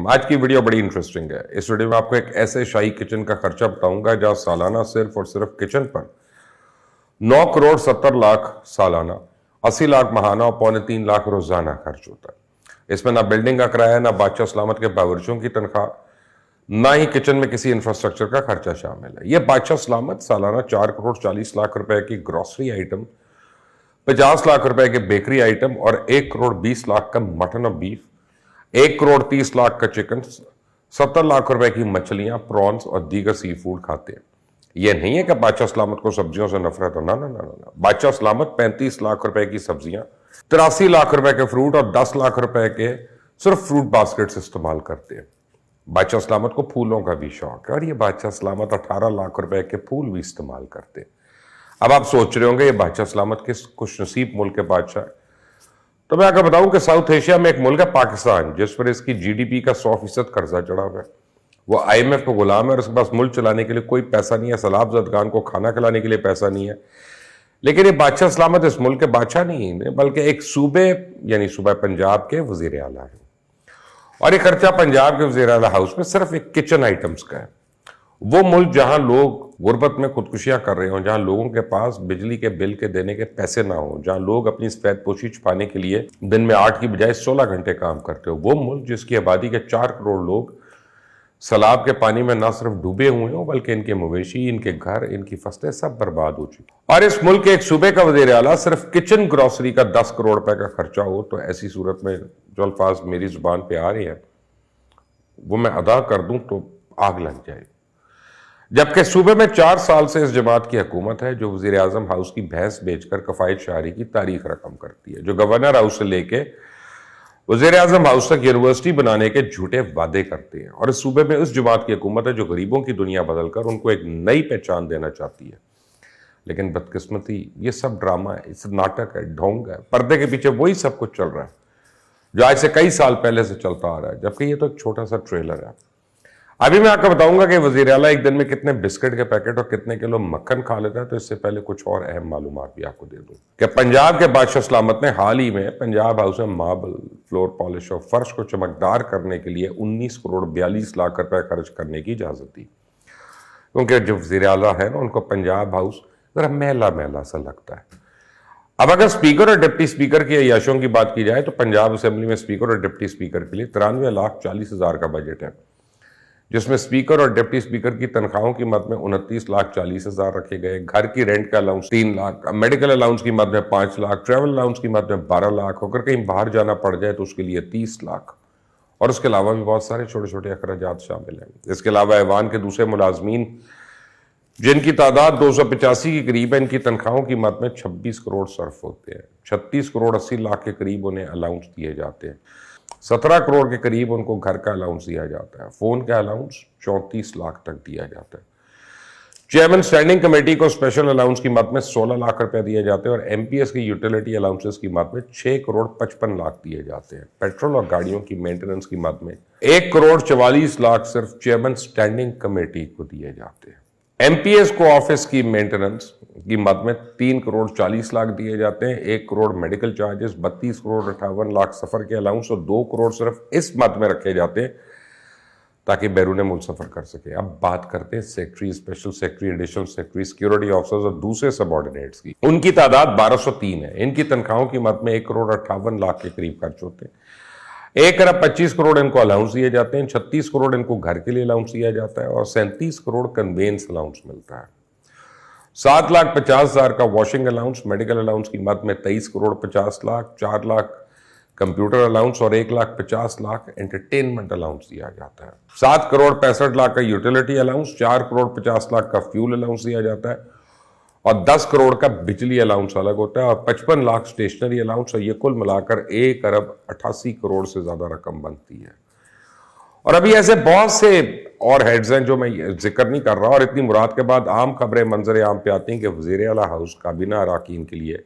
आज की वीडियो बड़ी इंटरेस्टिंग है। इस वीडियो में आपको एक ऐसे शाही किचन का खर्चा बताऊंगा जहां सालाना सिर्फ और सिर्फ किचन पर 9 करोड़ 70 लाख सालाना, 80 लाख महाना और 3.25 लाख रोजाना खर्च होता है। इसमें ना बिल्डिंग का किराया, ना बादशाह सलामत के बावर्चियों की तनख्वाह, ना ही किचन में किसी इंफ्रास्ट्रक्चर का खर्चा शामिल है। यह बादशाह सलामत सालाना 4 करोड़ 40 लाख रुपए की ग्रोसरी आइटम, 50 लाख रुपए के बेकरी आइटम और 1 करोड़ 20 लाख का मटन और बीफ, 1 करोड़ 30 लाख का चिकन, 70 लाख रुपए की मछलियां, प्रॉन्स और दीगर सी फूड खाते हैं। यह नहीं है कि बादशाह सलामत को सब्जियों से नफरत हो, ना ना ना ना। बादशाह सलामत 35 लाख रुपए की सब्जियां, 83 लाख रुपए के फ्रूट और 10 लाख रुपए के सिर्फ फ्रूट बास्केट्स इस्तेमाल करते हैं। बादशाह सलामत को फूलों का भी शौक है और ये बादशाह सलामत 18 लाख रुपए के फूल भी इस्तेमाल करते हैं। अब आप सोच रहे होंगे ये बादशाह सलामत किस खुशनसीब मुल्क के बादशाह है। तो मैं आपको बताऊं कि साउथ एशिया में एक मुल्क है पाकिस्तान, जिस पर इसकी जीडीपी का 100% कर्जा चढ़ा हुआ है। वो आईएमएफ को गुलाम है और उसके पास मुल्क चलाने के लिए कोई पैसा नहीं है, सलाब जदगान को खाना खिलाने के लिए पैसा नहीं है। लेकिन ये बादशाह सलामत इस मुल्क के बादशाह नहीं है, बल्कि एक सूबे यानी सूबा पंजाब के वजीर आला है। और ये खर्चा पंजाब के वजीर आला हाउस में सिर्फ एक किचन आइटम्स का है। वो मुल्क जहां लोग गुर्बत में खुदकुशियां कर रहे हों, जहां लोगों के पास बिजली के बिल के देने के पैसे ना हो, जहां लोग अपनी सफेद पोशी छुपाने के लिए दिन में 8 की बजाय 16 घंटे काम करते हो, वो मुल्क जिसकी आबादी के 4 करोड़ लोग सैलाब के पानी में ना सिर्फ डूबे हुए हों, बल्कि इनके मवेशी, इनके घर, इनकी फसलें सब बर्बाद हो चुकी। और इस मुल्क के एक सूबे का वजीर आला सिर्फ किचन ग्रोसरी का 10 करोड़ रुपए का खर्चा हो, तो ऐसी सूरत में जो अल्फाज मेरी जुबान पे आ रहे हैं वो मैं अदा कर दूं तो आग लग जाए। जबकि सूबे में 4 साल से इस जमात की हुकूमत है जो वजीर आजम हाउस की भैंस बेचकर कफायत शाहरी की तारीख रकम करती है, जो गवर्नर हाउस से लेके वजीर आजम हाउस तक यूनिवर्सिटी बनाने के झूठे वादे करते हैं। और इस सूबे में उस जमात की हुकूमत है जो गरीबों की दुनिया बदलकर उनको एक नई पहचान देना चाहती है। लेकिन बदकिस्मती ये सब ड्रामा है, इस नाटक है, ढोंग है। पर्दे के पीछे वही सब कुछ चल रहा है जो आज से कई साल पहले से चलता आ रहा है, जबकि ये तो एक छोटा सा ट्रेलर है। अभी मैं आपको बताऊंगा कि वजीर आला एक दिन में कितने बिस्किट के पैकेट और कितने किलो मक्खन खा लेता है। तो इससे पहले कुछ और अहम मालूमात भी आपको दे दूं कि पंजाब के बादशाह सलामत ने हाल ही में पंजाब हाउस में मार्बल, फ्लोर पॉलिश और फर्श को चमकदार करने के लिए 19 करोड़ 42 लाख रुपए खर्च करने की इजाजत दी। क्योंकि जो वजीर आला है ना, उनको पंजाब हाउस जरा मैला मैला सा लगता है। अब अगर स्पीकर और डिप्टी स्पीकर की अय्याशियों की बात की जाए तो पंजाब असेंबली में स्पीकर और डिप्टी स्पीकर के लिए 93,40,000 का बजट है, जिसमें स्पीकर और डिप्टी स्पीकर की तनख्वाहों की मद में 29,40,000 रखे गए, घर की रेंट का अलाउंस 3 लाख, मेडिकल अलाउंस की मद में 5 लाख, ट्रैवल अलाउंस की मद में 12 लाख, अगर कहीं बाहर जाना पड़ जाए तो उसके लिए 30 लाख। और उसके अलावा भी बहुत सारे छोटे छोटे अखराजात शामिल हैं। इसके अलावा ऐवान के दूसरे मुलाजमीन जिनकी तादाद 285 के करीब है, इनकी तनख्वाहों की मद में 26 करोड़ सर्फ होते हैं। 36 करोड़ 80 लाख के करीब उन्हें अलाउंस दिए जाते हैं। 17 करोड़ के करीब उनको घर का अलाउंस दिया जाता है। फोन का अलाउंस 34 लाख तक दिया जाता है। चेयरमैन स्टैंडिंग कमेटी को स्पेशल अलाउंस की मद में 16 लाख रुपए दिए जाते हैं और एमपीएस की यूटिलिटी अलाउंसेस की मद में 6 करोड़ 55 लाख दिए जाते हैं। पेट्रोल और गाड़ियों की मेंटेनेंस की मद में 1 करोड़ 44 लाख सिर्फ चेयरमैन स्टैंडिंग कमेटी को दिए जाते हैं। एमपीएस को ऑफिस की मेंटेनेंस की मद में 3 करोड़ 40 लाख दिए जाते हैं। 1 करोड़ मेडिकल चार्जेस, 32 करोड़ 58 लाख सफर के अलाउंस और 2 करोड़ सिर्फ इस मद में रखे जाते हैं ताकि बैरून मुल्क सफर कर सके। अब बात करते हैं secretary, special secretary, additional secretary, security officers और दूसरे सबऑर्डिनेट्स की। उनकी तादाद 1203 है। इनकी तनख्वाहों की मद में 1 करोड़ 58 लाख के करीब खर्च होते हैं। 1 अरब 25 करोड़ इनको अलाउंस दिए जाते हैं। 36 करोड़ इनको घर के लिए अलाउंस दिया जाता है और 37 करोड़ कन्वेंस अलाउंस मिलता है। 7,50,000 का वॉशिंग अलाउंस, मेडिकल अलाउंस की मद में 23 करोड़ 50 लाख, 4 लाख कंप्यूटर अलाउंस और 1,50,000 एंटरटेनमेंट अलाउंस दिया जाता है। 7 करोड़ 65 लाख का यूटिलिटी अलाउंस, 4 करोड़ 50 लाख का फ्यूल अलाउंस दिया जाता है और 10 करोड़ का बिजली अलाउंस अलग होता है और 55 लाख स्टेशनरी अलाउंस। और ये कुल मिलाकर 1 अरब 88 करोड़ से ज्यादा रकम बनती है। और अभी ऐसे बहुत से और हेड्स हैं जो मैं जिक्र नहीं कर रहा। और इतनी मुराद के बाद आम खबरें मंजर आम पे आती हैं कि वजीर आला हाउस काबीना अरकान के लिए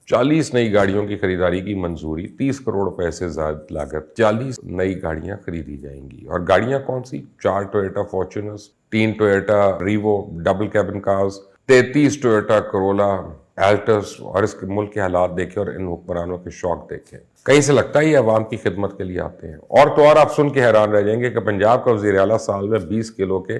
40 नई गाड़ियों की खरीदारी की मंजूरी, 30 करोड़ रुपए से ज्यादा लागत 40 नई गाड़ियां खरीदी जाएंगी। और गाड़ियां कौन सी? 4 Toyota Fortuners, 3 Toyota Revo double cabin cars, 33 Toyota Corolla Altis. और इसके मुल्क के हालात देखे और इन हुक्मरानों के शौक देखे। कहीं से लगता ही अवाम की खिदमत के लिए आते हैं। और तो और आप सुन के हैरान रह जाएंगे कि पंजाब का वज़ीर आला साल में 20 किलो के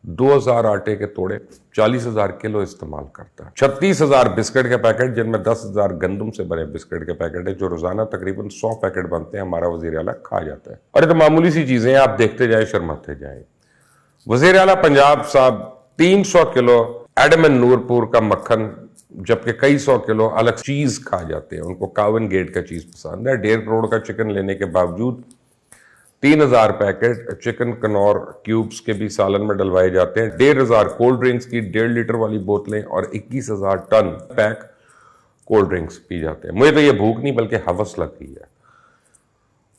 2000 आटे के तोड़े 40,000 किलो इस्तेमाल करता है। 36,000 बिस्किट के पैकेट, जिनमें 10,000 गंदम से बने बिस्किट के पैकेट है, जो रोजाना तकरीबन 100 पैकेट बनते हैं, हमारा वज़ीर आला खा जाता है। और ये तो मामूली सी चीजें हैं, आप देखते जाए शर्माते जाए। वज़ीर आला पंजाब साहब 300 किलो एडमन नूरपुर का मक्खन, जबकि कई 100 किलो अलग चीज खा जाते हैं। उनको कावन गेट का चीज पसंद है। 1.5 करोड़ का चिकन लेने के बावजूद 3,000 पैकेट चिकन कनौर क्यूब्स के भी सालन में डलवाए जाते हैं। 1,500 कोल्ड ड्रिंक्स की 1.5 लीटर वाली बोतलें और 21,000 टन पैक कोल्ड ड्रिंक्स पी जाते हैं। मुझे तो ये भूख नहीं बल्कि हवस लग गई है।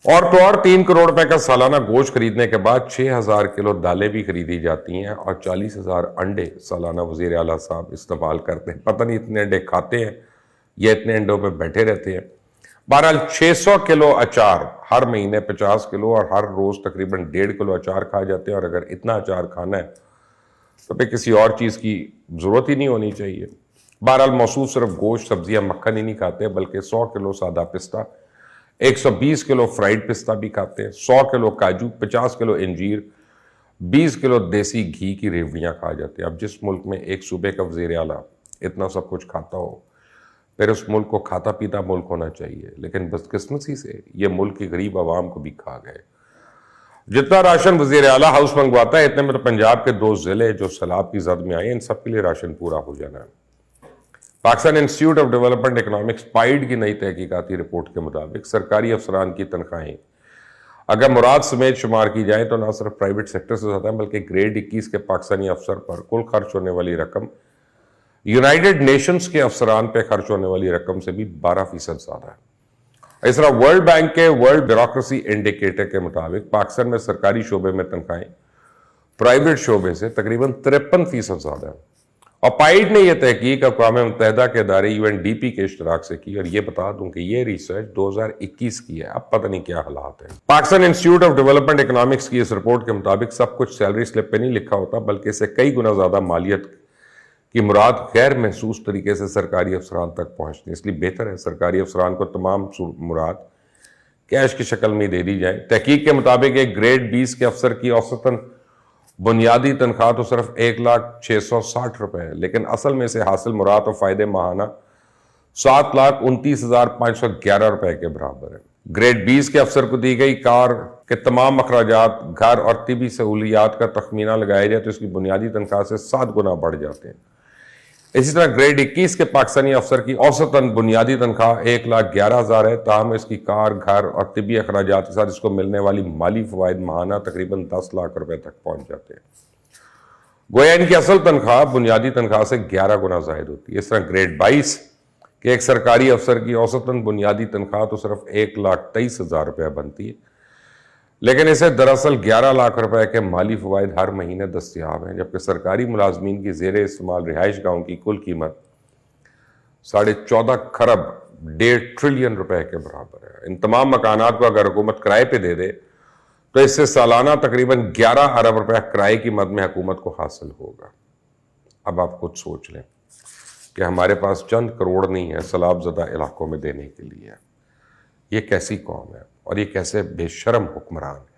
और तो और 3 करोड़ रुपए का सालाना गोश्त खरीदने के बाद 6,000 किलो दालें भी खरीदी जाती हैं और 40,000 अंडे सालाना वज़ीर आला साहब इस्तेमाल करते हैं। पता नहीं इतने अंडे खाते हैं या इतने अंडों पे बैठे रहते हैं। बहरहाल 600 किलो अचार हर महीने, 50 किलो और हर रोज तकरीबन 1.5 किलो अचार खा जाते हैं। और अगर इतना अचार खाना है तो फिर किसी और चीज़ की ज़रूरत ही नहीं होनी चाहिए। बहरहाल मौसूफ सिर्फ गोश्त, सब्जियां, मक्खन ही नहीं खाते बल्कि 100 किलो सादा पिस्ता, 120 किलो फ्राइड पिस्ता भी खाते हैं, 100 किलो काजू, 50 किलो इंजीर, 20 किलो देसी घी की रेवड़ियाँ खा जाते हैं। अब जिस मुल्क में एक सूबे का वज़ीर आला इतना सब कुछ खाता हो, फिर उस मुल्क को खाता पीता मुल्क होना चाहिए। लेकिन बदकिस्मती से ये मुल्क की गरीब आवाम को भी खा गए। जितना राशन वज़ीर आला हाउस मंगवाता है, इतने में तो पंजाब के 2 जिले जो सैलाब की जद में आए, इन सब के लिए राशन पूरा हो जाना है। Pakistan institute of development economics pied की नई तहकीकाती रिपोर्ट के मुताबिक सरकारी अफसरान की तनख्वाहें अगर मुराद समेत शुमार की जाए तो ना सिर्फ प्राइवेट सेक्टर से ज़्यादा बल्कि ग्रेड 21 के पाकिस्तानी अफसर पर कुल खर्च होने वाली रकम यूनाइटेड नेशंस के अफसरान पे खर्च होने वाली रकम से भी 12% ज्यादा है। इस तरह वर्ल्ड बैंक के वर्ल्ड ब्यूरोक्रेसी इंडिकेटर के मुताबिक पाकिस्तान में सरकारी शोबे में तनख्वाहें प्राइवेट शोबे से तकरीबन 53% ज्यादा है। और पाइड ने यह तहकीक अक़वाम मुत्तहिदा के इदारे UNDP के इश्तराक से की। और यह बता दूं कि यह रिसर्च 2021 की है, अब पता नहीं क्या हालात है। Pakistan institute of development economics की इस रिपोर्ट के मुताबिक सब कुछ सैलरी स्लिप पे नहीं लिखा होता, बल्कि इससे कई गुना ज्यादा मालियत कि मुराद गैर महसूस तरीके से सरकारी अफसरान तक पहुँचती है। इसलिए बेहतर है सरकारी अफसरान को तमाम मुराद कैश की शक्ल में दे दी जाए। तहकीक के मुताबिक एक ग्रेड 20 के अफसर की औसतन बुनियादी तनख्वाह तो सिर्फ 1,06,60 रुपए है, लेकिन असल में से हासिल मुराद और फायदे माहाना 7,29,511 रुपए के बराबर है। ग्रेड 20 के अफसर को दी गई कार के तमाम अखराजात, घर और तिबी सहूलियात का तखमीना लगाया जाए तो इसकी बुनियादी तनख्वाह से 7 गुना बढ़ जाते हैं। इसी तरह ग्रेड 21 के पाकिस्तानी अफसर की औसतन बुनियादी तनख्वाह 1,11,000 है, ताहम इसकी कार, घर और तिबी अखराजात के साथ इसको मिलने वाली माली फवायद माहाना तकरीबन 10 लाख रुपए तक पहुंच जाते हैं। गोया इनकी असल तनख्वाह बुनियादी तनख्वाह से 11 गुना जायद होती है। इस तरह ग्रेड 22 के एक सरकारी अफसर की औसतन बुनियादी तनख्वाह तो सिर्फ 1,23,000 रुपया बनती है, लेकिन इसे दरअसल 11 लाख रुपए के माली फवायद हर महीने दस्तियाब हैं। जबकि सरकारी मुलाजमीन की जेर इस्तेमाल रिहाइश गाहों की कुल कीमत 14.5 खरब 1.5 ट्रिलियन रुपए के बराबर है। इन तमाम मकानात को अगर हुकूमत किराए पे दे दे तो इससे सालाना तकरीबन 11 अरब रुपए किराए की मद में हुकूमत को हासिल होगा। अब आप खुद सोच लें कि हमारे पास चंद करोड़ नहीं है सैलाबज़दा इलाकों में देने के लिए। ये कैसी कौम है और ये कैसे बेशर्म हुक्मरान है।